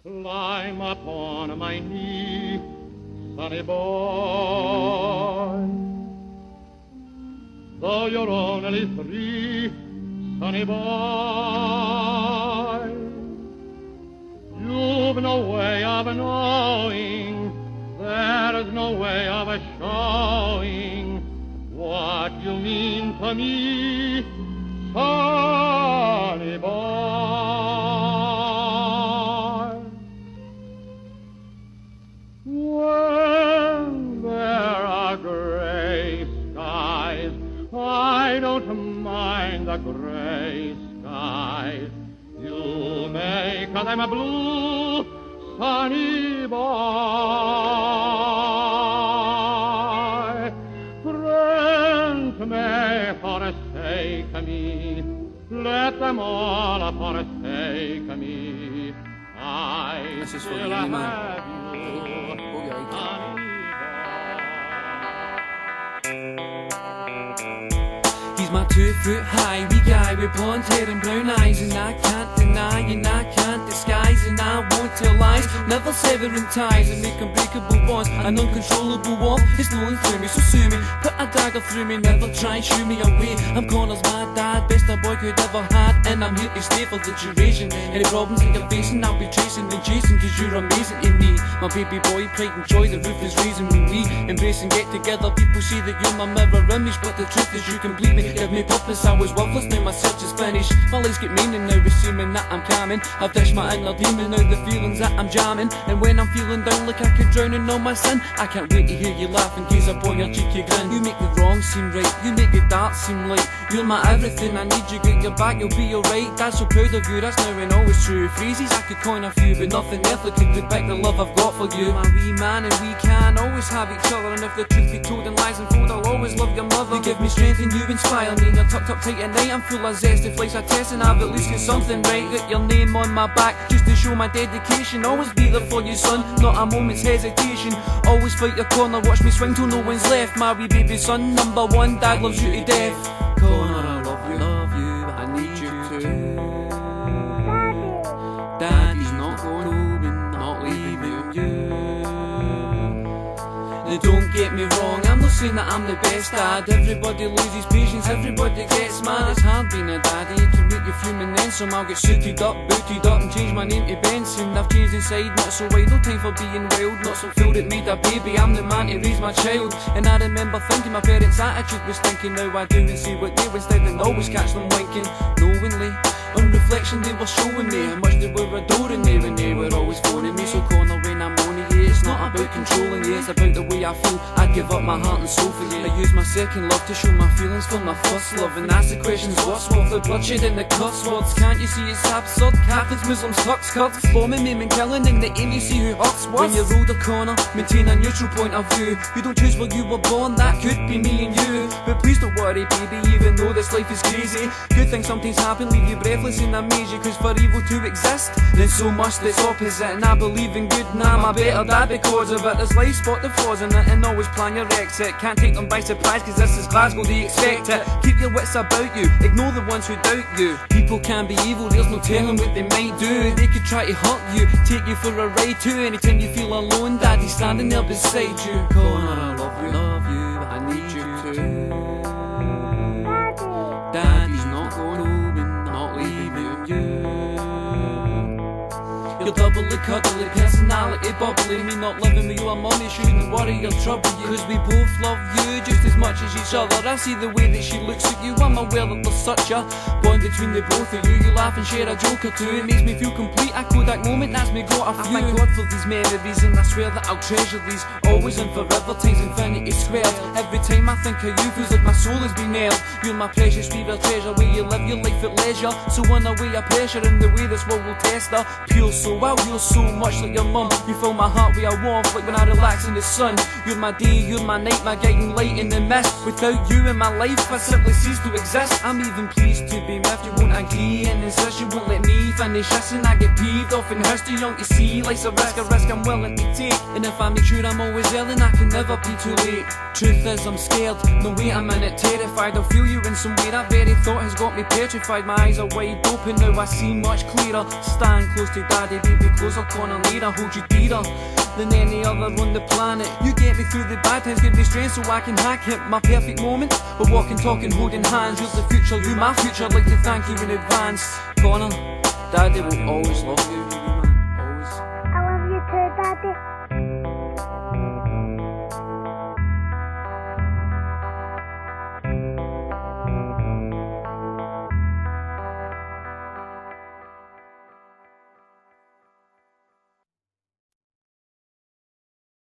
Climb upon my knee, sonny boy. Though you're only 3, sonny boy, you've no way of knowing, there's no way of showing what you mean to me, sonny boy. When there are gray skies, I don't mind the gray skies. You make them a blue, sunny boy. Friends may forsake me, let them all forsake me. I still have you, honey boy. He's my 2-foot-high wee guy with blonde hair and brown eyes, and I can't deny and I can't disguise, and I won't tell lies, never severing ties and make unbreakable bonds, an uncontrollable warmth is flowing through me, so sue me, put a dagger through me, never try and shoo me away. I'm Connor's my dad, best a boy could ever had, and I'm here to stay for the duration. Any problems that you're facing, I'll be tracing and chasing, cause you're amazing to me. My baby boy, pride and joy, the roof is raising when we embrace and get together. People say that you're my mirror image, but the truth is you complete me, give me purpose. I was worthless, now my search is finished. My lies get meaning now, assuming that I'm calming. I've dished my inner demon, now the feelings that I'm jamming. And when I'm feeling down like I could drown in all my sin, I can't wait to hear you laugh and gaze upon your cheeky grin. You make the wrong seem right, you make the dark seem light. You're my everything, I need you, got your back, you'll be alright. Dad's so proud of you, that's now and always true. Phrases I could coin a few, but nothing earthly could depict the love I've got for you. My wee man, and we can always have each other, and if the truth be told and lies unfold, I'll always love your mother. You give me strength and you inspire me, and you're tucked up tight at night. I'm full of zest, if life's a test and I've at least got something right. Got your name on my back, just to show my dedication. Always be there for you, son, not a moment's hesitation. Always fight your corner, watch me swing till no one's left. My wee baby son, #1, dad loves you to death. Connor, I love you, I need you too. Daddy's not going home and not leaving you. Now don't get me wrong, I'm not saying that I'm the best dad. Everybody loses patience, everybody gets mad. It's hard being a daddy, it can make you fuming then. So I'll get suited up, booted up and change my name to Benson. I've changed inside, not so wide, no time for being wild. Not some fool that made a baby, I'm the man to raise my child. And I remember thinking my parents' attitude was thinking. Now I do and see what they was, didn't always catch them winking. Knowingly, on reflection they were showing me how much they were adoring me when they were always phoning me. So Connor, when I'm on you, it's not about controlling you, it's about the way I feel. I'd give up my heart and soul for you. I use my second love to show my feelings for my first love, and ask the questions, what's worth the bloodshed and the cuss words? Can't you see it's absurd? Catholics, Muslims, Turks, Kurds, bombing, maiming, killing, and the aim you see who hurts worse. When you're older, Connor, maintain a neutral point of view. You don't choose where you were born, that could be me and you. But please don't worry, baby, even though this life is crazy, good things sometimes happen, leave you breathless and amaze you. Cause for evil to exist, there's so much that's opposite. And I believe in good, and I'm a better dad because of it. There's life, spot the flaws in it, and always plan your exit. Can't take them by surprise, cause this is Glasgow, they expect it. Keep your wits about you, ignore the ones who doubt you. People can be evil, there's no telling what they might do. They could try to hurt you, take you for a ride too. Anytime you feel alone, daddy's standing there beside you. Connor, I love you, I need you too. Daddy's not going home and not leaving you. You're doubly cuddly, personality bubbly. Me not living with your money shouldn't worry or trouble you, cause we both love you just as much as each other. I see the way that she looks at you, I'm aware that there's such a bond between the both of you. You laugh and share a joke or two, it makes me feel complete. A Kodak moment, that's me got a few. I thank God for these memories, and I swear that I'll treasure these always and forever, times infinity squared. Every time I think of you, feels like my soul has been nailed. You're my precious fever treasure, where you live your life at leisure. So unaware of pressure in the way this world will test her. Pure so well, you're so much like your mother. storm. You fill my heart with a warmth like when I relax in the sun. You're my day, you're my night, my guiding light in the mist. Without you in my life, I simply cease to exist. I'm even pleased to be miffed, you won't agree and insist you won't let me finish this. And I get peeved off and hurts too young to see. Life's a risk I'm willing to take. And if I make sure I'm always ill, then I can never be too late. Truth is I'm scared, no way I'm in it, terrified. I'll feel you in some way, that very thought has got me petrified. My eyes are wide open, now I see much clearer. Stand close to daddy, baby, closer, corner later. Hold you dearer than any other on the planet. You get me through the bad times, give me strength so I can hack it. My perfect moment, we're walking, talking, holding hands. You're the future, you my future, I'd like to thank you in advance. Connor, daddy will always love you.